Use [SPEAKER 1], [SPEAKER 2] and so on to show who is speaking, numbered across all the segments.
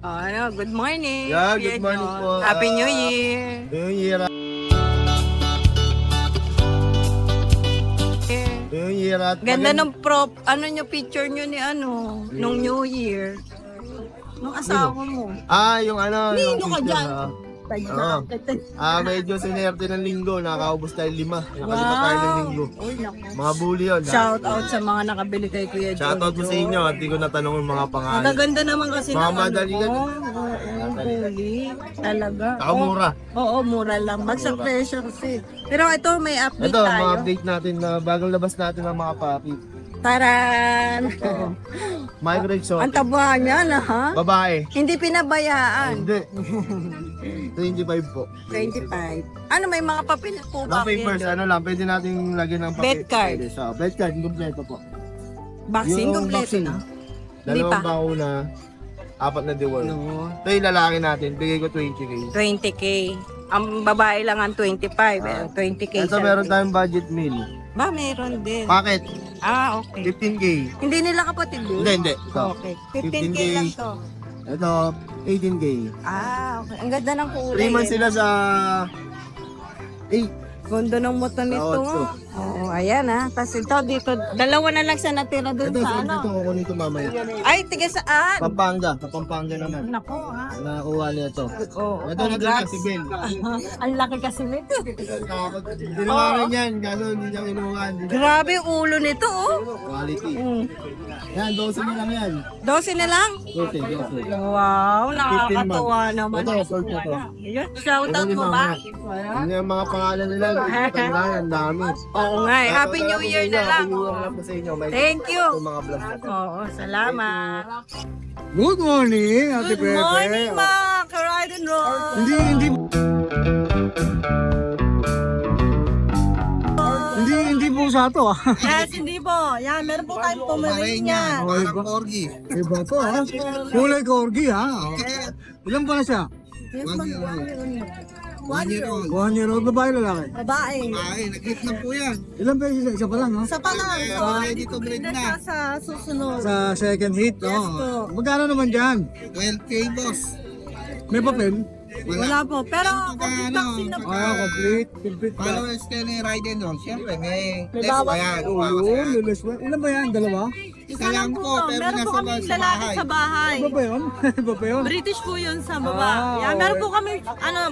[SPEAKER 1] Good morning.
[SPEAKER 2] Yeah, good morning po.
[SPEAKER 1] Happy New Year.
[SPEAKER 2] New Year. New Year at
[SPEAKER 1] Ganda ng nyo picture nyo ni nung New Year. Nung asawa mo.
[SPEAKER 2] yung yung
[SPEAKER 1] Nino ka
[SPEAKER 2] picture,
[SPEAKER 1] dyan.
[SPEAKER 2] Medyo sinerte ng linggo, nakaubos tayo 5. Nakalima tayo ng linggo.
[SPEAKER 1] Uy, naku.
[SPEAKER 2] Mga bully yun.
[SPEAKER 1] Shout out sa mga nakabili kay Kuya Jojo.
[SPEAKER 2] Shout out po sa inyo at di ko natanong yung mga pangalan.
[SPEAKER 1] Magaganda naman kasi
[SPEAKER 2] Mga
[SPEAKER 1] ng
[SPEAKER 2] madali yan.
[SPEAKER 1] bully. Talaga.
[SPEAKER 2] Saka mura.
[SPEAKER 1] Oo, mura lang. Bagsak presyo kasi. Pero ito, may update
[SPEAKER 2] Ito,
[SPEAKER 1] tayo.
[SPEAKER 2] mga update natin na bagong labas natin ng mga papi.
[SPEAKER 1] Taran!
[SPEAKER 2] Micro
[SPEAKER 1] Ang
[SPEAKER 2] exotic.
[SPEAKER 1] taba niya na ha?
[SPEAKER 2] Babae.
[SPEAKER 1] Hindi pinabayaan.
[SPEAKER 2] Hindi. 25 po.
[SPEAKER 1] 25. Ano, may mga papel po
[SPEAKER 2] Mga
[SPEAKER 1] ba?
[SPEAKER 2] papers, pwede natin lagyan ng papel.
[SPEAKER 1] Bed card.
[SPEAKER 2] Pwede siya. Bed card, kompleto po.
[SPEAKER 1] Vaccine
[SPEAKER 2] Yung
[SPEAKER 1] kompleto
[SPEAKER 2] vaccine.
[SPEAKER 1] na?
[SPEAKER 2] Dalawang
[SPEAKER 1] Hindi pa.
[SPEAKER 2] bakuna, 4 na deworm.
[SPEAKER 1] No.
[SPEAKER 2] Ito yung lalaki natin, bigay ko 20k.
[SPEAKER 1] 20k. Ang babae lang ang 25. 20k.
[SPEAKER 2] Ito meron tayong budget meal.
[SPEAKER 1] Ba, meron din.
[SPEAKER 2] Packet,
[SPEAKER 1] Okay.
[SPEAKER 2] 15k.
[SPEAKER 1] Hindi nila kapatid yun?
[SPEAKER 2] Hindi. Ito.
[SPEAKER 1] Okay. 15k lang to.
[SPEAKER 2] Ito, 18k.
[SPEAKER 1] Okay. Ang ganda ng kulay.
[SPEAKER 2] 3 months
[SPEAKER 1] eh.
[SPEAKER 2] sila sa 8.
[SPEAKER 1] Ganda ng mata nito.
[SPEAKER 2] Ocho.
[SPEAKER 1] Oo, ayan Tapos ito dito, dalawa na lang siya natira dun
[SPEAKER 2] Ito,
[SPEAKER 1] sa
[SPEAKER 2] ito ko nito mamaya.
[SPEAKER 1] Ay, tiga saan?
[SPEAKER 2] Pampanga, Pampanga naman.
[SPEAKER 1] Nako
[SPEAKER 2] Nakakuha niya ito.
[SPEAKER 1] Oo.
[SPEAKER 2] Ito na
[SPEAKER 1] congrats.
[SPEAKER 2] si Ben.
[SPEAKER 1] Ang laki kasi nito.
[SPEAKER 2] Tinawaran yan, kaso hindi niya kinuha.
[SPEAKER 1] Grabe ulo nito,
[SPEAKER 2] Quality.
[SPEAKER 1] Mm.
[SPEAKER 2] Yan, 12 na lang yan.
[SPEAKER 1] 12 na lang?
[SPEAKER 2] 12.
[SPEAKER 1] Wow, nakakatuwa naman.
[SPEAKER 2] Ito, short na to.
[SPEAKER 1] Yan, shoutout mo ba?
[SPEAKER 2] Ano yung mga pangalan nila? Ang dami.
[SPEAKER 1] Oo nga Happy New Year na lang.
[SPEAKER 2] Happy New Year na po sa inyo. May
[SPEAKER 1] Thank you.
[SPEAKER 2] mga vlog na to.
[SPEAKER 1] Oo, salamat.
[SPEAKER 3] Good morning, Ate
[SPEAKER 1] Good
[SPEAKER 3] Pepe.
[SPEAKER 1] morning, mga ka-ride and roll.
[SPEAKER 3] Hindi po sa to ah.
[SPEAKER 1] Yes, hindi po. Yan, meron po tayong Pomeranian.
[SPEAKER 2] Parang corgi.
[SPEAKER 3] Iba to ah. Kulay corgi ha. Ilan pa na siya?
[SPEAKER 2] 1 year old.
[SPEAKER 3] 1 year old, babae lalaki.
[SPEAKER 1] Babae.
[SPEAKER 2] Ay, nag-hit na po yan.
[SPEAKER 3] Ilan pa isa? Isa pa lang no?
[SPEAKER 1] Sa palang.
[SPEAKER 2] Ready to breed na.
[SPEAKER 1] Sa susunod.
[SPEAKER 3] Sa second hit.
[SPEAKER 1] Yes
[SPEAKER 3] Oh.
[SPEAKER 1] po.
[SPEAKER 3] Magkano naman dyan?
[SPEAKER 2] 12k boss.
[SPEAKER 3] May papel?
[SPEAKER 1] Wala po. Pero complete vaccine na po.
[SPEAKER 3] Complete. Complete ba?
[SPEAKER 2] Followers kayo ni Ride and Roll. Siyempre, may
[SPEAKER 1] May
[SPEAKER 2] test
[SPEAKER 1] bawat-
[SPEAKER 2] pa yan.
[SPEAKER 3] Oo, lilis ba? Ilan ba yan? Dalawa?
[SPEAKER 1] Isa lang po.
[SPEAKER 2] pero
[SPEAKER 1] Meron po
[SPEAKER 2] nasa
[SPEAKER 1] kami
[SPEAKER 2] sa
[SPEAKER 1] lalaki
[SPEAKER 2] bahay.
[SPEAKER 1] sa bahay.
[SPEAKER 3] Iba ba yun? Iba ba yun?
[SPEAKER 1] British po yun sa baba.
[SPEAKER 3] Ah,
[SPEAKER 1] Yan, meron
[SPEAKER 3] okay.
[SPEAKER 1] po kami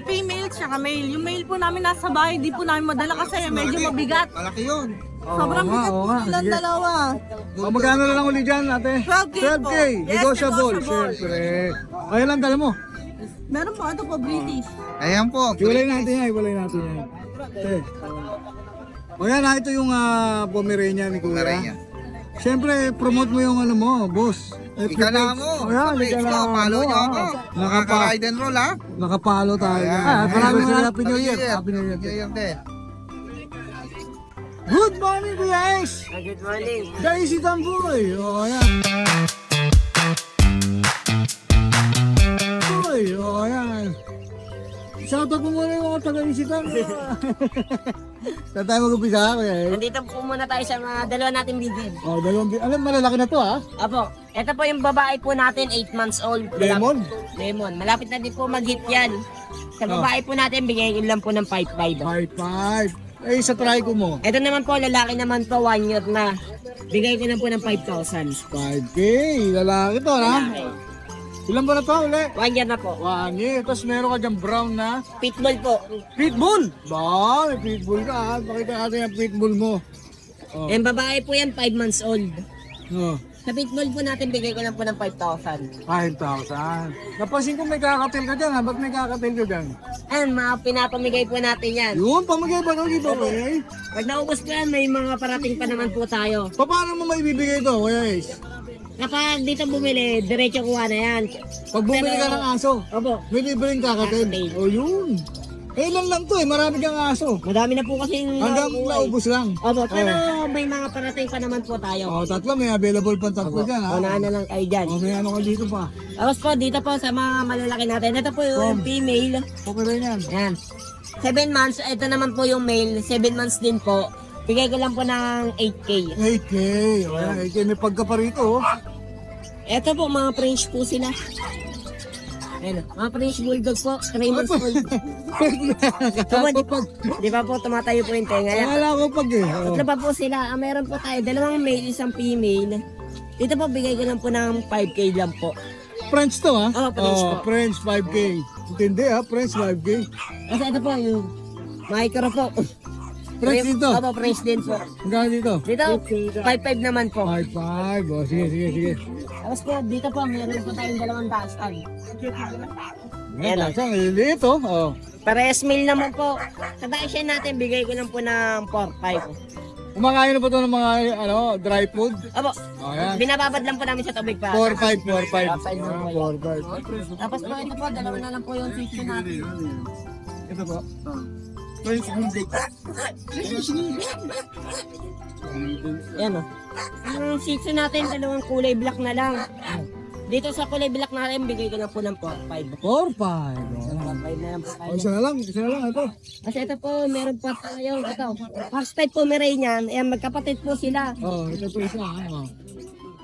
[SPEAKER 1] female tsaka male. Yung male po namin nasa bahay, di po namin madala kasi medyo mabigat.
[SPEAKER 2] Malaki yun.
[SPEAKER 1] Sobrang
[SPEAKER 3] Oo nga,
[SPEAKER 1] bigat
[SPEAKER 3] oo
[SPEAKER 1] po
[SPEAKER 3] nga.
[SPEAKER 1] nilang
[SPEAKER 3] Sige.
[SPEAKER 1] dalawa.
[SPEAKER 3] Magkano na lang ulit dyan, ate?
[SPEAKER 1] 12K po.
[SPEAKER 3] 12K.
[SPEAKER 1] Yes,
[SPEAKER 3] Negotiable.
[SPEAKER 1] negotiable.
[SPEAKER 3] Siyempre. Ayun lang, dala mo.
[SPEAKER 1] Meron po, ito po, British.
[SPEAKER 2] Ayan po.
[SPEAKER 3] Iwalay natin yan, iwalay natin yan. Okay. O yan ito yung Pomeranian ni Kuya.
[SPEAKER 2] Pomeranian.
[SPEAKER 3] Siyempre, promote mo yung ano mo, boss.
[SPEAKER 2] Ikala mo.
[SPEAKER 3] O yan,
[SPEAKER 2] Siyempre,
[SPEAKER 3] ikala
[SPEAKER 2] ikaw,
[SPEAKER 3] mo.
[SPEAKER 2] follow niyo ako. Nakaka-ride and roll ha.
[SPEAKER 3] Nakapalo tayo.
[SPEAKER 2] Ayan.
[SPEAKER 3] Maraming Happy New Year. Happy New Year.
[SPEAKER 2] New Year din.
[SPEAKER 3] Good morning, Kuya Ace.
[SPEAKER 1] Good morning.
[SPEAKER 3] Guys, Itamboy. O yan. Boy, o yan. Shoutout mo muna yung mga taga-isitan. Saan tayo mag-upisa, Kuya Ace?
[SPEAKER 4] Nandito po muna tayo sa mga dalawa nating bigin.
[SPEAKER 3] Oh, alam, malalaki na to ha.
[SPEAKER 4] Apo, ito po yung babae po natin, 8 months old.
[SPEAKER 3] Lemon?
[SPEAKER 4] Lemon. Malapit na din po mag-hit yan. Sa babae po natin, bigay ko lang po ng 5-5.
[SPEAKER 3] 5-5. Eh, sa try ko mo.
[SPEAKER 4] Ito naman po, lalaki naman po, 1 year na. Bigay ko lang po ng 5,000.
[SPEAKER 3] 5K. Lalaki to ha. Ilan ba na to uli?
[SPEAKER 4] 1 year na po.
[SPEAKER 3] 1 year. Tapos meron ka dyan brown na
[SPEAKER 4] Pitbull po.
[SPEAKER 3] pitbull. Ba, may pitbull ka ha. Pakita natin yung pitbull mo. Oh.
[SPEAKER 4] Yung babae po yan, 5 months old.
[SPEAKER 3] Oh.
[SPEAKER 4] Sa pitbull po natin, bigay ko lang po ng 5,000.
[SPEAKER 3] 5,000. Napansin ko may kakatil ka dyan ha. Ba't may kakatil ka dyan?
[SPEAKER 4] Ayan, mga pinapamigay po natin yan.
[SPEAKER 3] Yun, pamagay ba ng giveaway?
[SPEAKER 4] Pag naubos po yan, may mga parating pa naman po tayo.
[SPEAKER 3] Paano mo maibibigay ito, Kuya Ace?
[SPEAKER 4] Kapag dito bumili, diretso kuha na yan.
[SPEAKER 3] Pag bumili ka ng aso,
[SPEAKER 4] Opo.
[SPEAKER 3] may libreng kakatil.
[SPEAKER 4] Kakatil.
[SPEAKER 3] O yun. Eh, ilan lang to eh. Marami kang aso.
[SPEAKER 4] Madami na po kasi
[SPEAKER 3] Hanggang naubos lang.
[SPEAKER 4] Opo, pero may mga parating pa naman po tayo.
[SPEAKER 3] O, tatlo. May available pang tatlo dyan ha.
[SPEAKER 4] Unahan na lang kayo dyan.
[SPEAKER 3] O, may ano ka dito pa.
[SPEAKER 4] Tapos po, dito po sa mga malalaki natin. Ito po yung female.
[SPEAKER 3] Okay rin yan.
[SPEAKER 4] Ayan. 7 months. Ito naman po yung male. 7 months din po. Bigay ko lang po ng 8K.
[SPEAKER 3] 8K. O, yan, 8K. May pagka pa rito oh.
[SPEAKER 4] Ito po, mga French po sila. Ayun, mga French Bulldog po, 3 months old. Di ba po, tumatayo po yung tenga.
[SPEAKER 3] Wala ko pag eh. Oh.
[SPEAKER 4] Tatlo pa po sila. Meron po tayo, 2 male, 1 female. Dito po, bigay ko lang po ng 5K lang po.
[SPEAKER 3] French to ha?
[SPEAKER 4] Oo, French po.
[SPEAKER 3] French 5K. Intindi ha, French 5K.
[SPEAKER 4] Kasi ito po, yung micro po.
[SPEAKER 3] French dito.
[SPEAKER 4] Opo, French din po.
[SPEAKER 3] Hanggang dito.
[SPEAKER 4] Dito, 5'5 naman po.
[SPEAKER 3] 5'5". Oh, sige.
[SPEAKER 4] Tapos po, dito po, meron po tayong 2 dasal.
[SPEAKER 3] Ayan, dasang ililiit oh. Oh.
[SPEAKER 4] Parehas male naman po. Sa dasal natin, bigay ko lang po ng 4'5.
[SPEAKER 3] Kumakain na ba ito ng mga dry food?
[SPEAKER 4] Opo,
[SPEAKER 3] Oh, yan.
[SPEAKER 4] binababad lang po namin sa tubig pa.
[SPEAKER 3] 4'5". 4'5".
[SPEAKER 4] Tapos po, ito po, 2 na lang po yung section natin.
[SPEAKER 3] Ito po.
[SPEAKER 4] Ayan o. Yung section natin, 2 kulay black na lang. Dito sa kulay black natin, bigay ko na po ng 4'5.
[SPEAKER 3] 4'5".
[SPEAKER 4] 4'5 na lang po tayo.
[SPEAKER 3] Isa na lang ito.
[SPEAKER 4] Kasi ito po, meron pa tayo. Ito, first type Pomeranian. Ayan, magkapatid po sila.
[SPEAKER 3] Oh, ito po isa. Oh.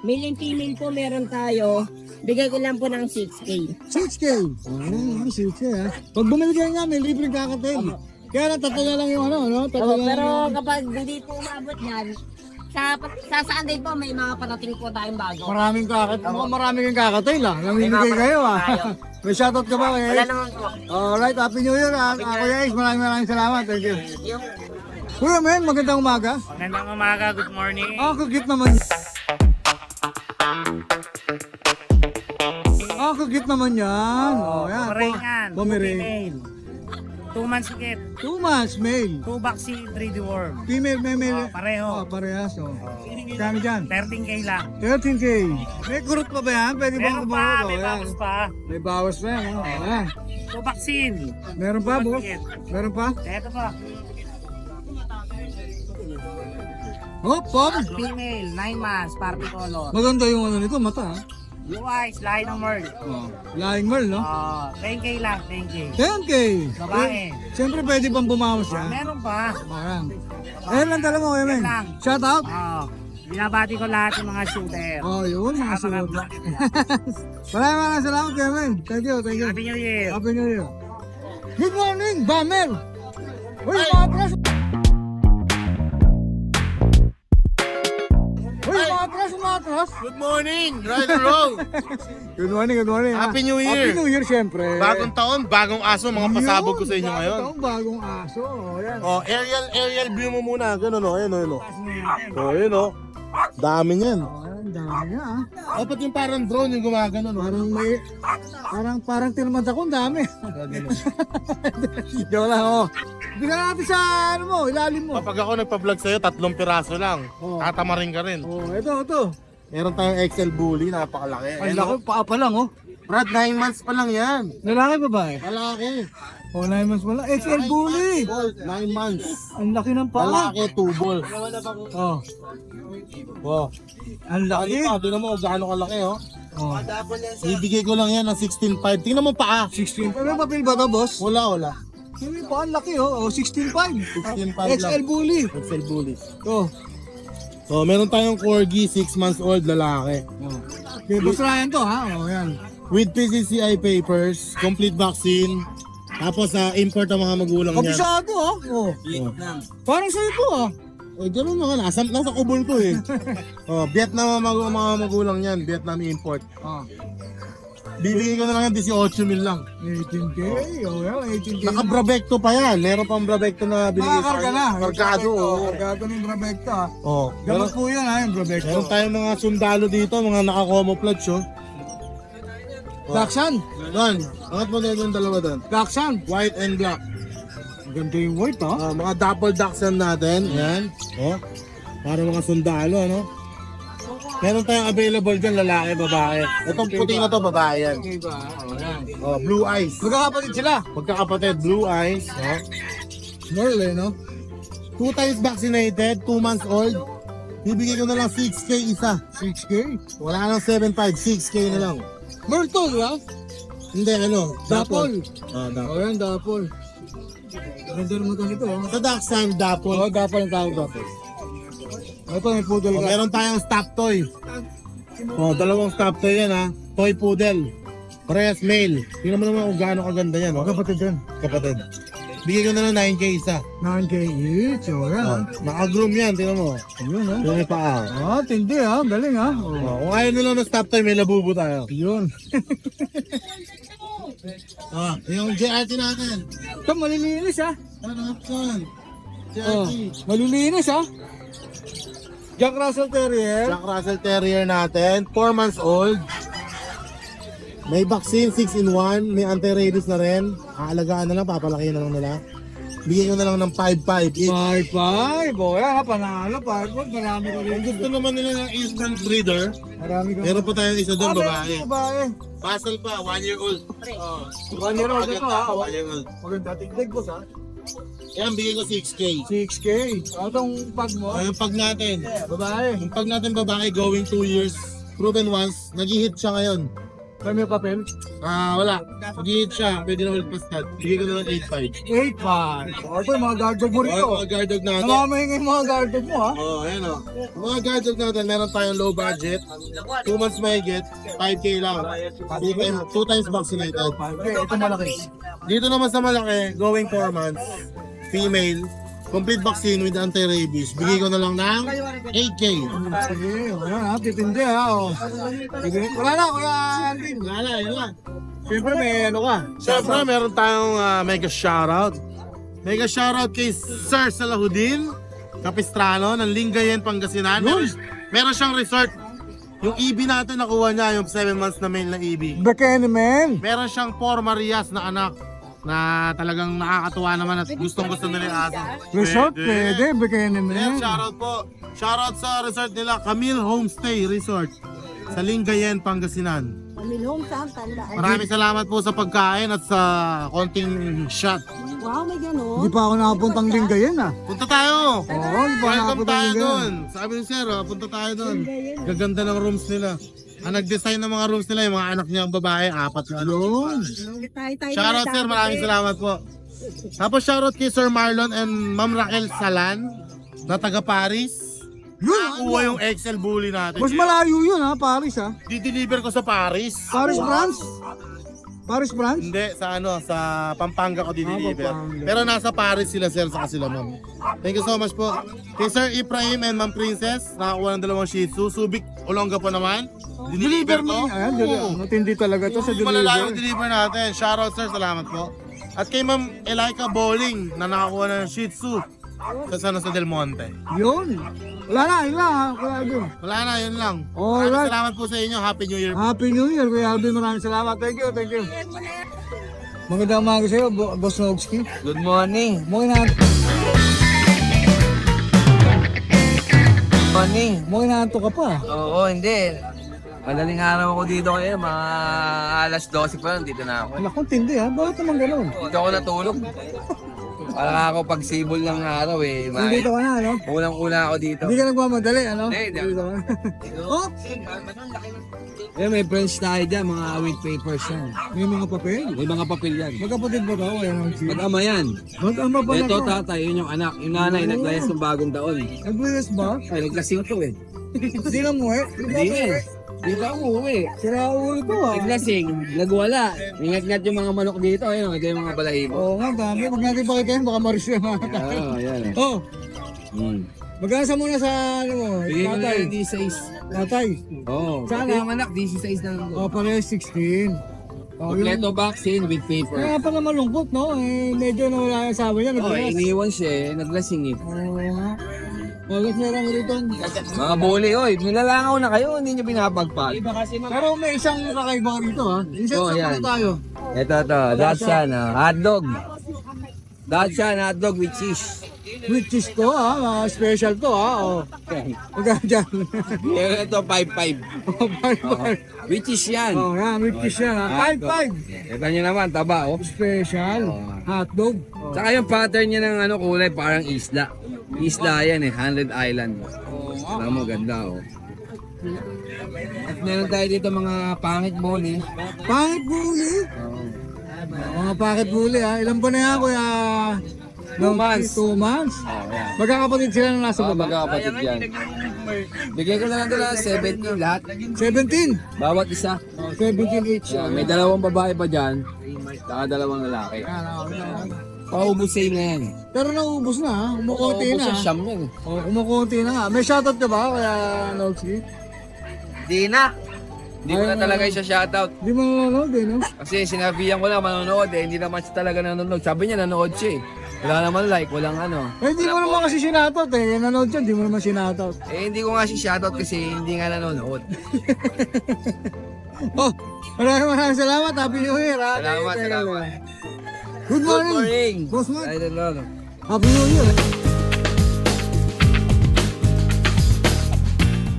[SPEAKER 4] Male and female po meron tayo. Bigay ko lang po ng 6K.
[SPEAKER 3] 6K. Oh, 6K ha. Pag bumili kayo nga, may libreng kakatil. Kaya lang, tatlo na lang yung tatlo na
[SPEAKER 4] Pero
[SPEAKER 3] lang.
[SPEAKER 4] kapag hindi po umabot yan, sa Sunday po may mga parating po tayong bago.
[SPEAKER 3] Maraming kakatil. Maraming kang kakatil ha. Namimigay kayo ha. May shoutout ka ba kaya?
[SPEAKER 4] Wala naman po.
[SPEAKER 3] Alright, Happy New Year ha. Kuya Ace, maraming salamat. Thank you.
[SPEAKER 4] Yung
[SPEAKER 3] Kuya Men, magandang umaga.
[SPEAKER 5] Magandang umaga, good morning.
[SPEAKER 3] Kagit naman. Kagit naman yan. Oh, yan.
[SPEAKER 5] Pomeranian,
[SPEAKER 3] Pomeranian.
[SPEAKER 5] female. 2 months higit,
[SPEAKER 3] 2 months, male.
[SPEAKER 5] 2 vaccine, 3D worm.
[SPEAKER 3] Female, male.
[SPEAKER 5] Pareho.
[SPEAKER 3] Parehas. Oh. Kami dyan.
[SPEAKER 5] 13K lang.
[SPEAKER 3] 13K. May kurot pa ba yan? Pwede ba
[SPEAKER 5] Meron pa,
[SPEAKER 3] kumurot?
[SPEAKER 5] may bawas pa.
[SPEAKER 3] May bawas pa yan. Oh. Ayan.
[SPEAKER 5] 2 vaccine.
[SPEAKER 3] Meron pa, boss? Meron pa?
[SPEAKER 5] Ito pa,
[SPEAKER 3] Oh, pop.
[SPEAKER 5] female, 9 months, party color.
[SPEAKER 3] Maganda yung nito, mata. Ha?
[SPEAKER 5] Blue eyes, lahi ng merl.
[SPEAKER 3] Oh. Lying Merl, no?
[SPEAKER 5] 10K lang, 10K.
[SPEAKER 3] 10K.
[SPEAKER 5] Babae.
[SPEAKER 3] Siyempre pwede pang bumawas yan.
[SPEAKER 5] Meron pa.
[SPEAKER 3] Ayan. Ayan lang talaga mo, Emen.
[SPEAKER 5] Yan lang.
[SPEAKER 3] Shout out.
[SPEAKER 5] Binabati ko lahat ng mga shooter.
[SPEAKER 3] Oh, yun. Mga
[SPEAKER 5] Saka mga
[SPEAKER 3] sunod.
[SPEAKER 5] vlogger.
[SPEAKER 3] Maraming salamat, Emen. Thank you.
[SPEAKER 5] Happy New Year.
[SPEAKER 3] Happy New Year. Good morning, Bamel. Uy, mga pres. Uy, mga pres.
[SPEAKER 2] Good morning, Ride and Roll.
[SPEAKER 3] Good morning.
[SPEAKER 2] Happy New Year.
[SPEAKER 3] Happy New Year, syempre.
[SPEAKER 2] Bagong taon, bagong aso, mga pasabog ko sa inyo
[SPEAKER 3] Bagong
[SPEAKER 2] ngayon.
[SPEAKER 3] taon, bagong aso. Oh, yan.
[SPEAKER 2] Oh, aerial view mo muna. Ganun o, ayun o. Oh, ayun o. Dami niyan.
[SPEAKER 3] Oh, ang dami niya, ah.
[SPEAKER 2] Dapat yung parang drone yung gumagano, no?
[SPEAKER 3] Parang tinamad ako, ang dami. Joke lang, oh. Bigyan natin sa, ilalim mo.
[SPEAKER 2] Kapag ako nagpa-vlog sa'yo, 3 piraso lang.
[SPEAKER 3] Oh.
[SPEAKER 2] Tatamarin ka rin.
[SPEAKER 3] Oh, ito.
[SPEAKER 2] Meron tayong XL Bully, napakalaki.
[SPEAKER 3] Ay,
[SPEAKER 2] Ayun,
[SPEAKER 3] laki,
[SPEAKER 2] oh.
[SPEAKER 3] paa pa lang, oh.
[SPEAKER 2] Brad, 9 months pa lang yan.
[SPEAKER 3] Lalaki babae?
[SPEAKER 2] Malaki.
[SPEAKER 3] Oh, 9 months wala. XL Bully.
[SPEAKER 2] 9 months.
[SPEAKER 3] Ang laki ng paa.
[SPEAKER 2] Malaki, 2 balls.
[SPEAKER 3] Oh,
[SPEAKER 2] Wow.
[SPEAKER 3] ang laki.
[SPEAKER 2] Tingnan mo kung gaano kalaki, oh.
[SPEAKER 3] Oh,
[SPEAKER 2] Ibigay ko lang yan ng 16.5. Tingnan mo paa.
[SPEAKER 3] 16. Ano papel ba to, boss?
[SPEAKER 2] Wala.
[SPEAKER 3] Hindi pa, ang laki, oh. Oh, 16.5.
[SPEAKER 2] 16.5
[SPEAKER 3] XL
[SPEAKER 2] lang.
[SPEAKER 3] Bully.
[SPEAKER 2] XL Bully.
[SPEAKER 3] Oh.
[SPEAKER 2] So, meron tayong Corgi, 6 months old, lalaki.
[SPEAKER 3] Oh. Okay, boss Ryan to, ha? Oh, yan.
[SPEAKER 2] With PCCI papers, complete vaccine. Tapos, import ang mga magulang niya.
[SPEAKER 3] Kabisado, oh. Oh. Parang sa'yo to, ah.
[SPEAKER 2] Eh, ganun naman. Nasa kubol ko eh. Vietnam ang mga magulang niyan. Vietnam import.
[SPEAKER 3] Ah.
[SPEAKER 2] Bibigyan ko na lang yan 18,000 lang.
[SPEAKER 3] 18K. Oh, yan. 18K.
[SPEAKER 2] Naka-Bravecto pa yan. Meron pang Bravecto na binigay
[SPEAKER 3] Nakakarga na.
[SPEAKER 2] Kargado.
[SPEAKER 3] Kargado ng Brabecta, ha?
[SPEAKER 2] Oh.
[SPEAKER 3] Gamot po yan, ha? Yung Brabecta.
[SPEAKER 2] Meron tayong mga sundalo dito. Mga naka-camouflage, oh.
[SPEAKER 3] Daksan.
[SPEAKER 2] Doon. Angat mo na yung dalawa doon.
[SPEAKER 3] Daksan.
[SPEAKER 2] White and black.
[SPEAKER 3] Ganda yung white, ha?
[SPEAKER 2] Mga double dachshund natin. Yan. Oh. Para mga sundalo, ano? Meron tayong available dyan, lalaki, babae. Itong puting na to, babae yan.
[SPEAKER 3] Okay ba? Oh, yan.
[SPEAKER 2] Oh, blue eyes.
[SPEAKER 3] Magkakapatid sila.
[SPEAKER 2] Magkakapatid, blue eyes. Oh.
[SPEAKER 3] Merle, no?
[SPEAKER 2] 2 times vaccinated, 2 months old. Bibigay ko na lang 6K isa.
[SPEAKER 3] 6K.
[SPEAKER 2] Wala nang 7.5, 6K na lang.
[SPEAKER 3] Merle to, di ba?
[SPEAKER 2] Hindi, ano?
[SPEAKER 3] Dapol.
[SPEAKER 2] Ah, dapol.
[SPEAKER 3] Oh, yan, dapol. Ganda naman ito nito, oh.
[SPEAKER 2] Sa dachshund, dapol.
[SPEAKER 3] Oh, dapol ang tawag dapol. Ito, may poodle
[SPEAKER 2] Oh,
[SPEAKER 3] ka.
[SPEAKER 2] meron tayong stop toy. Oh, dalawang stop toy yan ha. Toy poodle. Parehas male. Tingnan mo naman kung gaano kaganda yan, no?
[SPEAKER 3] Kapatid din.
[SPEAKER 2] Kapatid. Bigyan ko na lang 9K isa.
[SPEAKER 3] 9K each. O yan.
[SPEAKER 2] Naka-groom yan, tingnan mo.
[SPEAKER 3] Yun ha.
[SPEAKER 2] Yung may paa.
[SPEAKER 3] Ah, tindi ha. Galing ha.
[SPEAKER 2] Kung ayaw nyo lang na stop time, may labubo tayo.
[SPEAKER 3] Yun.
[SPEAKER 2] Yung JRT natin.
[SPEAKER 3] Ito malilinis ha.
[SPEAKER 2] Ano yan?
[SPEAKER 3] Oh,
[SPEAKER 2] JRT.
[SPEAKER 3] malilinis ha. Jack Russell Terrier.
[SPEAKER 2] Jack Russell Terrier natin. 4 months old. May vaccine 6-in-1. May anti-rabies na rin. Aalagaan na lang, papalakihin na lang nila. Bigyan ko na lang ng 5-5 each.
[SPEAKER 3] 5-5. O yan ha. Panalo. 5-5. Marami ko rin.
[SPEAKER 2] Gusto naman nila ng instant breeder.
[SPEAKER 3] Marami ko.
[SPEAKER 2] Meron pa tayong isa doon, babae.
[SPEAKER 3] Babae.
[SPEAKER 2] Basal pa, 1 year old.
[SPEAKER 3] 1 year old ito ha.
[SPEAKER 2] 1 year old.
[SPEAKER 3] Maganda. Tigdig boss ha.
[SPEAKER 2] Yan, bigyan ko 6K.
[SPEAKER 3] 6K. Atong pag mo.
[SPEAKER 2] Yung pag natin.
[SPEAKER 3] Babae.
[SPEAKER 2] Yung pag natin babae, going 2 years. Proven once. Nag-hit siya ngayon.
[SPEAKER 3] Kami yung papel.
[SPEAKER 2] Wala. Nag-hit siya. Pwede na ulit pa-stud. Bigyan ko na lang 8.5.
[SPEAKER 3] 8-5. O ito yung mga guard dog mo rito.
[SPEAKER 2] Mga guard dog natin.
[SPEAKER 3] Namamayin yung mga guard dog mo ha.
[SPEAKER 2] Ayan o. Mga guard dog natin, meron tayong low budget. 2 months mahigit. 5K lang. 2 times vaccinated.
[SPEAKER 3] Okay, ito malaki.
[SPEAKER 2] Dito naman sa malaki, going 4 months. Female. Complete vaccine with anti-rabies. Bigay ko na lang ng 8K.
[SPEAKER 3] Sige, ayan ha. Titindi ha. O. Sige. Wala na, kuya Alvin.
[SPEAKER 2] Wala, yun lang.
[SPEAKER 3] Siyempre may ano ka.
[SPEAKER 2] Siyempre, meron tayong mega shoutout. Mega shoutout kay Sir Salahudin Capistrano ng Lingayen, Pangasinan. Meron siyang resort. Yung EB natin nakuha niya, yung 7 months na male na EB.
[SPEAKER 3] Bekene man.
[SPEAKER 2] Meron siyang 4 Marias na anak na talagang nakakatuwa naman at gustong gusto nila yung aso.
[SPEAKER 3] Resort, pwede. Bekene
[SPEAKER 2] Ayan,
[SPEAKER 3] man.
[SPEAKER 2] shoutout po. Shoutout sa resort nila, Camille Homestay Resort sa Lingayen, Pangasinan.
[SPEAKER 1] Pamilhong saan tanda.
[SPEAKER 2] Maraming salamat po sa pagkain at sa konting shot.
[SPEAKER 1] Wow, may gano'n.
[SPEAKER 3] Hindi pa ako nakapuntang Lingayen ha.
[SPEAKER 2] Punta tayo!
[SPEAKER 3] Oo, hindi pa
[SPEAKER 2] Welcome
[SPEAKER 3] nakapuntang
[SPEAKER 2] tayo
[SPEAKER 3] Lingayen.
[SPEAKER 2] doon. Sabi ni Sir, punta tayo doon. Gaganda ng rooms nila. Ang nag-design ng mga rooms nila, yung mga anak niya ang babae, 4 yung ano.
[SPEAKER 3] Yun.
[SPEAKER 2] Shoutout Sir, maraming salamat po. Tapos shoutout kay Sir Marlon and Ma'am Raquel Salan na taga Paris.
[SPEAKER 3] Yun.
[SPEAKER 2] Nakuha yung Excel bully natin.
[SPEAKER 3] Mas malayo yun ha, Paris ha.
[SPEAKER 2] Di-deliver ko sa Paris.
[SPEAKER 3] Paris France? Paris France?
[SPEAKER 2] Hindi, sa ano, sa Pampanga ko di-deliver.
[SPEAKER 3] Pampanga.
[SPEAKER 2] Pero nasa Paris sila Sir, saka sila Ma'am. Thank you so much po. Kay Sir Ibrahim and Ma'am Princess, nakakuha ng 2 Shih Tzu. Subic, Olonga po naman. Deliver ko.
[SPEAKER 3] Ayan, matindi talaga to sa
[SPEAKER 2] Malalayong
[SPEAKER 3] deliver.
[SPEAKER 2] deliver natin. Shoutout Sir, salamat po. At kay Ma'am Elaika Bowling na nakakuha ng Shih Tzu sa San Jose del Monte.
[SPEAKER 3] Yun. Wala na, yun lang ha, Kuya Alvin.
[SPEAKER 2] Wala na, yun lang.
[SPEAKER 3] Alright.
[SPEAKER 2] Maraming salamat po sa inyo. Happy New Year.
[SPEAKER 3] Happy New Year, Kuya Alvin. Maraming salamat. Thank you, thank you. Magandang umaga sa'yo, Boss Nogski.
[SPEAKER 6] Good morning.
[SPEAKER 3] Morning. Inaantok ka pa.
[SPEAKER 6] Oo, hindi. Madaling araw ako dito kayo, mga alas 12 pa lang, dito na ako.
[SPEAKER 3] Naku, tindi ha. Bakit naman ganun?
[SPEAKER 6] Dito ako natulog. Para ako pagsibol ng araw eh.
[SPEAKER 3] Nandito ka na, ano?
[SPEAKER 6] Kulang-kulang ako dito.
[SPEAKER 3] Hindi ka nagmamadali, ano?
[SPEAKER 6] Hindi.
[SPEAKER 3] Dito ka na. Oh,
[SPEAKER 6] Eh, may friends tayo dyan, mga with papers yan.
[SPEAKER 3] may mga papel.
[SPEAKER 6] May mga papel yan.
[SPEAKER 3] Magkapatid ba ka? Ayan ang siya.
[SPEAKER 6] Mag-ama yan.
[SPEAKER 3] Mag-ama ba na
[SPEAKER 6] Ito
[SPEAKER 3] to?
[SPEAKER 6] tatay, yun yung anak. Yung nanay, naglayas ng bagong taon.
[SPEAKER 3] Nag-release ba?
[SPEAKER 6] Ay, naglasing to eh.
[SPEAKER 3] Hindi na mo eh.
[SPEAKER 6] Hindi eh. Di ba umuwi?
[SPEAKER 3] Sira ulo to ah.
[SPEAKER 6] Naglasing, nagwala. Ingat-ngat yung mga manok dito. Ayun, ito yung mga balahibo.
[SPEAKER 3] Oo nga, dami. Huwag natin pakikain, baka maris yung mga tatay.
[SPEAKER 6] Oo, yan.
[SPEAKER 3] Oh,
[SPEAKER 6] Hmm.
[SPEAKER 3] magkasa muna sa ano mo,
[SPEAKER 6] Bigay ko na
[SPEAKER 3] tatay.
[SPEAKER 6] yung D6.
[SPEAKER 3] Tatay.
[SPEAKER 6] Oo.
[SPEAKER 3] Sana.
[SPEAKER 6] Sana yung anak, D6 na lang.
[SPEAKER 3] Oh, pareho 16. Oh, yung...
[SPEAKER 6] Kompleto vaccine with paper.
[SPEAKER 3] Kaya pala malungkot, no? Eh, medyo nawala yung asawa niya.
[SPEAKER 6] Oh,
[SPEAKER 3] nagbilas.
[SPEAKER 6] iniwan siya eh. Naglasing eh.
[SPEAKER 3] Oo nga. Ulit meron rito.
[SPEAKER 6] Mga bully, oy. Nilalangaw na kayo. Hindi nyo pinapagpag.
[SPEAKER 3] Pero may isang kakaiba rito, ha? Isang
[SPEAKER 6] Oh, yan.
[SPEAKER 3] tayo.
[SPEAKER 6] Ito to. Dachshund. Hotdog. Dachshund hotdog with cheese.
[SPEAKER 3] With cheese to, ha? Special to, ha? Oh. Magkano dyan?
[SPEAKER 6] Ito 5-5.
[SPEAKER 3] Oh, bye-bye.
[SPEAKER 6] With cheese yan.
[SPEAKER 3] Oh, yan. With cheese yan, ha? 5-5.
[SPEAKER 6] Ito nyo naman, taba. Oh.
[SPEAKER 3] Special. Hotdog. Oh.
[SPEAKER 6] Tsaka yung pattern niya ng ano kulay parang isla. Isla yan eh, 100 Island. Alam mo, ganda oh. At meron tayo dito mga pangit bully.
[SPEAKER 3] Pangit bully. Mga pangit bully, ha? Ilan ba na yan, kuya?
[SPEAKER 6] 2 months.
[SPEAKER 3] 2 months.
[SPEAKER 6] Oh, yan.
[SPEAKER 3] Magkakapatid sila na nasa baba.
[SPEAKER 6] Magkakapatid yan. Bigay ko na lang nila 17 lahat.
[SPEAKER 3] 17.
[SPEAKER 6] Bawat isa.
[SPEAKER 3] 17 each.
[SPEAKER 6] May dalawang babae pa dyan. Saka dalawang lalaki. Paubos sa'yo na yan.
[SPEAKER 3] Pero naubos na ha. Kumukunti
[SPEAKER 6] Paubos
[SPEAKER 3] na.
[SPEAKER 6] sa siyam yan.
[SPEAKER 3] Oh, kumukunti na nga. May shoutout ka ba kaya Nolsky?
[SPEAKER 6] Di na. Hindi ko na talaga siya shoutout.
[SPEAKER 3] Di mo nanonood eh, no?
[SPEAKER 6] Kasi sinabihan ko na manonood eh. Hindi naman siya talaga nanonood. Sabi niya nanonood siya eh. Wala naman like, walang ano.
[SPEAKER 3] Eh, hindi mo naman kasi sinoutout eh. Nanonood siya, hindi mo naman sinoutout.
[SPEAKER 6] Eh hindi ko nga siya shoutout kasi hindi nga nanonood.
[SPEAKER 3] Oh, maraming salamat. Happy New Year ha.
[SPEAKER 6] Salamat,
[SPEAKER 3] Teka lang.
[SPEAKER 6] salamat.
[SPEAKER 3] Good
[SPEAKER 6] Good
[SPEAKER 3] morning.
[SPEAKER 6] morning.
[SPEAKER 3] Boss Mark.
[SPEAKER 6] I don't know.
[SPEAKER 3] Happy New Year.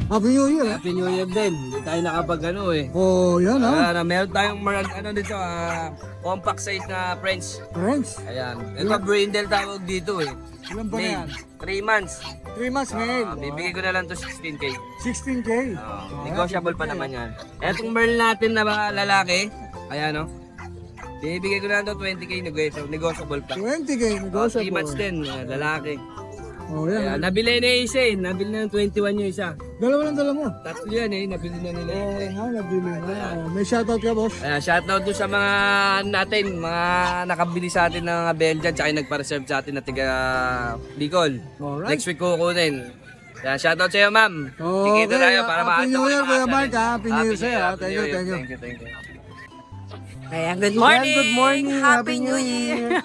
[SPEAKER 3] Happy New Year.
[SPEAKER 6] Happy New Year din. Hindi tayo nakapag ano eh.
[SPEAKER 3] Oh, yan ha.
[SPEAKER 6] Meron tayong ano dito, compact size na French.
[SPEAKER 3] Friends,
[SPEAKER 6] Ayan. Ito brindle tawag dito eh.
[SPEAKER 3] ilan ba na yan?
[SPEAKER 6] 3 months.
[SPEAKER 3] 3 months male.
[SPEAKER 6] Bibigay ko na lang to 16k.
[SPEAKER 3] 16K.
[SPEAKER 6] Negotiable pa naman yan. Etong Merl natin na lalaki, ayan o. Bibigay ko na lang to 20k negotiable pa.
[SPEAKER 3] 20K.
[SPEAKER 6] 3 months din, lalaki.
[SPEAKER 3] Oh,
[SPEAKER 6] Ayan,
[SPEAKER 3] yan.
[SPEAKER 6] nabili na yung isa eh. Nabili na ng 21 yung isa.
[SPEAKER 3] Dalawa lang dala mo.
[SPEAKER 6] Tatlo yan eh, nabili na nila.
[SPEAKER 3] Oh, ha, nabili na. Oh, may shoutout ka, boss.
[SPEAKER 6] Ayan, shoutout doon sa mga natin, mga nakabili sa atin ng Belgian tsaka yung nagpa-reserve sa atin na tiga Bicol.
[SPEAKER 3] Alright.
[SPEAKER 6] Next week kukunin. Ayan, shoutout sa iyo ma'am.
[SPEAKER 3] Oh,
[SPEAKER 6] Tikita
[SPEAKER 3] okay.
[SPEAKER 6] tayo para
[SPEAKER 3] Happy New Year, Kuya Mark, ha? Happy New Year
[SPEAKER 6] Happy
[SPEAKER 3] sa'yo, ha?
[SPEAKER 6] Happy
[SPEAKER 3] Thank
[SPEAKER 6] New
[SPEAKER 3] you,
[SPEAKER 6] Year.
[SPEAKER 3] thank you.
[SPEAKER 6] Thank you.
[SPEAKER 1] Ayan, good morning.
[SPEAKER 3] Good morning.
[SPEAKER 1] Happy New Year.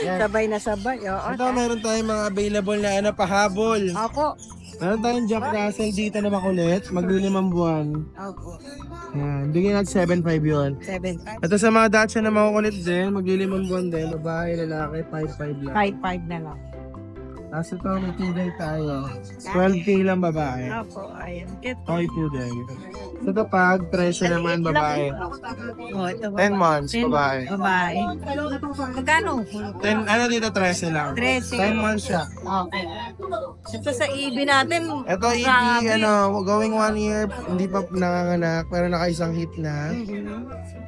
[SPEAKER 1] Sabay na sabay. Oo.
[SPEAKER 2] Ito, meron tayong mga available na pahabol.
[SPEAKER 1] Ako.
[SPEAKER 2] Meron tayong Jack Russell dito na makulit. Magli-5 buwan.
[SPEAKER 1] Ako.
[SPEAKER 2] Yan, bigyan natin 7.5 yun.
[SPEAKER 1] 7.
[SPEAKER 2] Ito sa mga Dacia na makukulit din, magli-5 buwan din. Babae, lalaki, 5.5 lang.
[SPEAKER 1] 5 na lang.
[SPEAKER 2] Tapos ito, may poodle tayo. 12K lang babae.
[SPEAKER 1] Ako, ayan. Ito.
[SPEAKER 2] Okay, poodle. Ito pag, 13 naman babae.
[SPEAKER 1] Oh, ito
[SPEAKER 2] 10 months, babae.
[SPEAKER 1] Babae. Magkano?
[SPEAKER 2] 10, ano dito, 13 lang.
[SPEAKER 1] 13.
[SPEAKER 2] 10 months siya.
[SPEAKER 1] Okay. Ito sa EB natin.
[SPEAKER 2] Ito,
[SPEAKER 1] grabe.
[SPEAKER 2] going 1 year, hindi pa nanganganak, pero nakaisang hit na.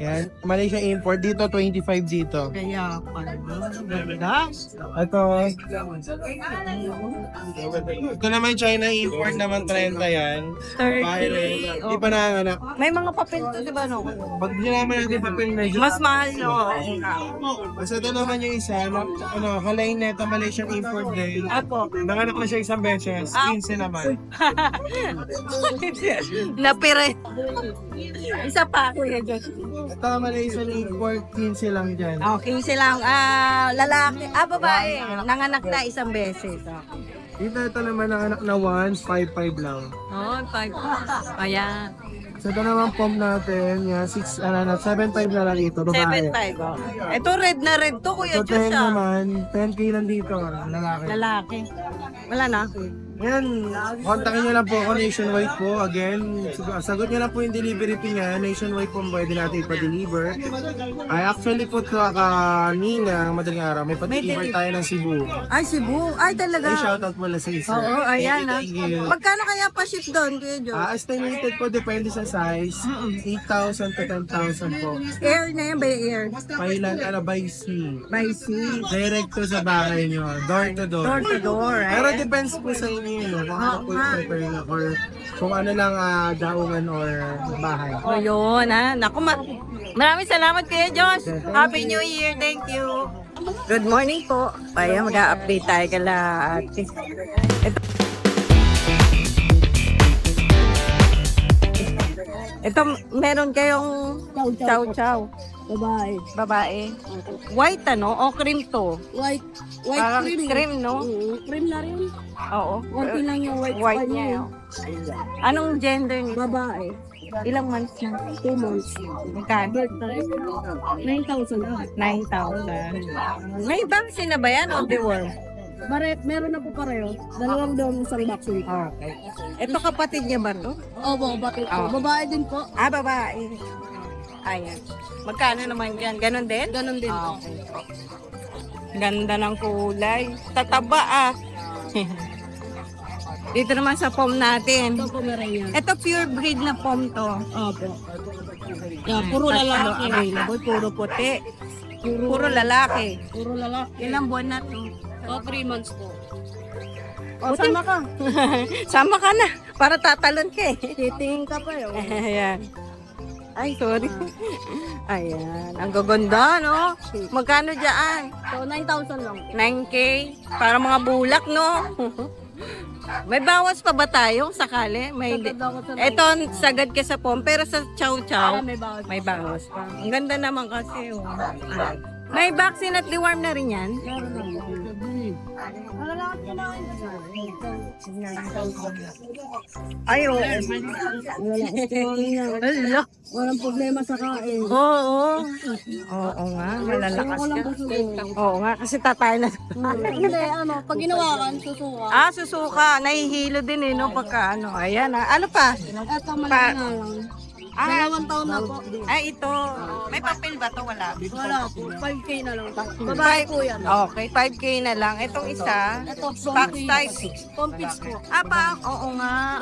[SPEAKER 2] Yan. Malaysia import, dito 25 dito.
[SPEAKER 1] Kaya pala. Ganda.
[SPEAKER 2] Ito, ito naman China import naman 30 yan.
[SPEAKER 1] 30.
[SPEAKER 2] Bahay rin. Hindi pa nanganganak.
[SPEAKER 1] May mga papel to, di ba, no?
[SPEAKER 2] Pag naman natin papel medyo.
[SPEAKER 1] Mas mahal, no?
[SPEAKER 2] Basta ito naman yung isa, Halain Neta Malaysian import din.
[SPEAKER 1] Ako.
[SPEAKER 2] Nanganak na siya isang beses, 15 naman.
[SPEAKER 1] Napire. Isa pa, Kuya Josh.
[SPEAKER 2] Ito Malaysian import, 15 lang dyan.
[SPEAKER 1] Okay, silang lalaki. Babae. Nanganak na isang beses.
[SPEAKER 2] Dito ito naman nanganak na 1.55 lang.
[SPEAKER 1] Oh, 5. Ayan.
[SPEAKER 2] So ito naman pump natin, yan, 7.5 na lang ito, babae.
[SPEAKER 1] 7.5. Oh. Ito red na red to, Kuya
[SPEAKER 2] So 10
[SPEAKER 1] Josh.
[SPEAKER 2] naman, 10K lang dito, lalaki.
[SPEAKER 1] Lalaki. Wala na.
[SPEAKER 2] Yan, kontakin nyo lang po ako nationwide po. Again, sagot nyo lang po yung delivery fee niya. Nationwide po pwede natin ipa-deliver. Ay, actually po ito kanina, madaling araw, may pa-deliver tayo ng Cebu.
[SPEAKER 1] Ay, Cebu. Ay, talaga.
[SPEAKER 2] Ay, shoutout mo lang sa isa.
[SPEAKER 1] Oo, ayan ha.
[SPEAKER 2] Thank you.
[SPEAKER 1] Magkano kaya pa ship doon, Kuya Josh?
[SPEAKER 2] Estimated po, depende sa size, 8,000 to 10,000 po.
[SPEAKER 1] Air na yan, by air.
[SPEAKER 2] Kailan, by sea.
[SPEAKER 1] By sea.
[SPEAKER 2] Direct to sa bahay nyo, door to door.
[SPEAKER 1] Door to door,
[SPEAKER 2] Pero
[SPEAKER 1] eh.
[SPEAKER 2] depends po sa inyo yun, kung ano po yung prefer nyo, or kung ano lang daungan or bahay.
[SPEAKER 1] O yun ha. Naku, maraming salamat Kuya Josh. Happy New Year. Thank you. Good morning po. Ayan, mag-update tayo kala ate. Ito, meron kayong chow-chow.
[SPEAKER 4] Babae.
[SPEAKER 1] Babae. White ano? O cream to?
[SPEAKER 4] White
[SPEAKER 1] Parang
[SPEAKER 4] cream.
[SPEAKER 1] cream, no?
[SPEAKER 4] Cream na rin.
[SPEAKER 1] Oo.
[SPEAKER 4] Konti lang yung white,
[SPEAKER 1] White
[SPEAKER 4] pa
[SPEAKER 1] niya.
[SPEAKER 4] niya.
[SPEAKER 1] oh. Anong gender niya?
[SPEAKER 4] Babae.
[SPEAKER 1] Ilang months na?
[SPEAKER 4] 2 months.
[SPEAKER 1] Magkano?
[SPEAKER 4] Birthday. 9,000 lang.
[SPEAKER 1] 9,000. May vaccine na ba yan o deworm?
[SPEAKER 4] Meron na po pareho. Dalawang doon isang vaccine.
[SPEAKER 1] Okay. Ito kapatid niya ba to?
[SPEAKER 4] Opo, bakit po?
[SPEAKER 1] Oh.
[SPEAKER 4] Babae din po.
[SPEAKER 1] Babae. Ayan. Magkano naman yan? Ganon din?
[SPEAKER 4] Ganon din.
[SPEAKER 1] Okay. Ganda ng kulay. Tataba Dito naman sa pom natin.
[SPEAKER 4] Ito po meron yan.
[SPEAKER 1] Ito pure breed na pom to.
[SPEAKER 4] Opo. Yeah, puro lalaki.
[SPEAKER 1] Available, puro puti. Puro lalaki.
[SPEAKER 4] Puro lalaki.
[SPEAKER 1] Ilang buwan na to?
[SPEAKER 4] 3 months po.
[SPEAKER 1] O, sama ka. Sama ka na. Para tatalon ka eh.
[SPEAKER 4] Titingin ka pa yun.
[SPEAKER 1] Ayan. Ay, sorry. Ayan. Ang gaganda, no? Magkano dyan?
[SPEAKER 4] So, 9,000 lang.
[SPEAKER 1] 9K? Para mga bulak, no? May bawas pa ba tayo sakali? May
[SPEAKER 4] Sagad ako sa
[SPEAKER 1] Ito, sagad ka sa pom, pero sa chow-chow,
[SPEAKER 4] may bawas.
[SPEAKER 1] may bawas pa. Ang ganda naman kasi, oh. May vaccine at deworm na rin yan? Ay, oo. Hala.
[SPEAKER 4] Walang problema sa kain.
[SPEAKER 1] Oo. Oo nga, malalakas ka. Oo nga, kasi tatay na.
[SPEAKER 4] Hindi, pag ginawa kan, susuka.
[SPEAKER 1] Ah, susuka. Nahihilo din eh, no? Pagka ano. Ayan, ano pa?
[SPEAKER 4] Ito, malaki na lang.
[SPEAKER 1] Ah,
[SPEAKER 4] 2 taon na po.
[SPEAKER 1] ay, ito. May papel ba to? Wala.
[SPEAKER 4] Wala po. 5K na lang. Babae po yan.
[SPEAKER 1] Okay, 5K na lang. Itong isa,
[SPEAKER 4] Ito,
[SPEAKER 1] box size.
[SPEAKER 4] Pompits po.
[SPEAKER 1] Ah, pa? Oo nga.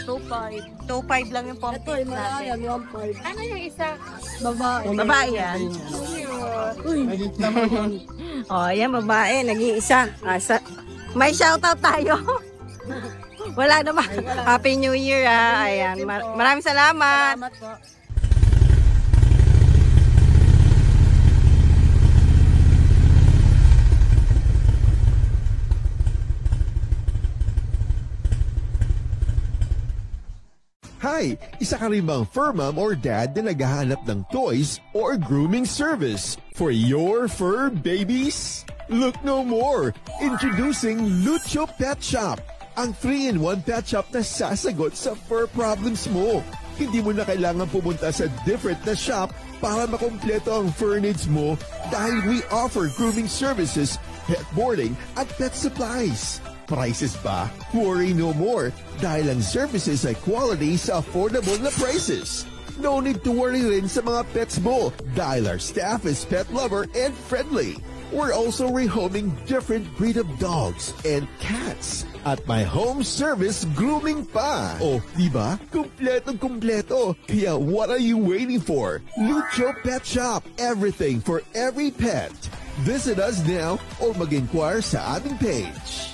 [SPEAKER 4] 2.5.
[SPEAKER 1] 2.5 lang yung
[SPEAKER 4] Ito,
[SPEAKER 1] pumpkin
[SPEAKER 4] yung malayan,
[SPEAKER 1] natin.
[SPEAKER 4] 1.5.
[SPEAKER 1] Ano yung isa?
[SPEAKER 4] Babae.
[SPEAKER 1] Babae yan. Oh, ayan, babae. Nag-iisa. May shoutout tayo. Wala naman. Happy New Year, ah. Ayan. Maraming salamat.
[SPEAKER 4] Salamat po.
[SPEAKER 7] Hi! Isa ka rin bang fur mom or dad na naghahanap ng toys or grooming service for your fur babies? Look no more! Introducing Lucho Pet Shop, ang 3-in-1 pet shop na sasagot sa fur problems mo. Hindi mo na kailangan pumunta sa different na shop para makompleto ang fur needs mo dahil we offer grooming services, pet boarding, at pet supplies. Prices ba? Worry no more dahil ang services ay quality sa affordable na prices. No need to worry rin sa mga pets mo dahil our staff is pet lover and friendly. We're also rehoming different breed of dogs and cats at my home service grooming pa. Oh, diba? Kumpletong-kumpleto. Kaya what are you waiting for? Lucho Pet Shop. Everything for every pet. Visit us now or mag-inquire sa aming page.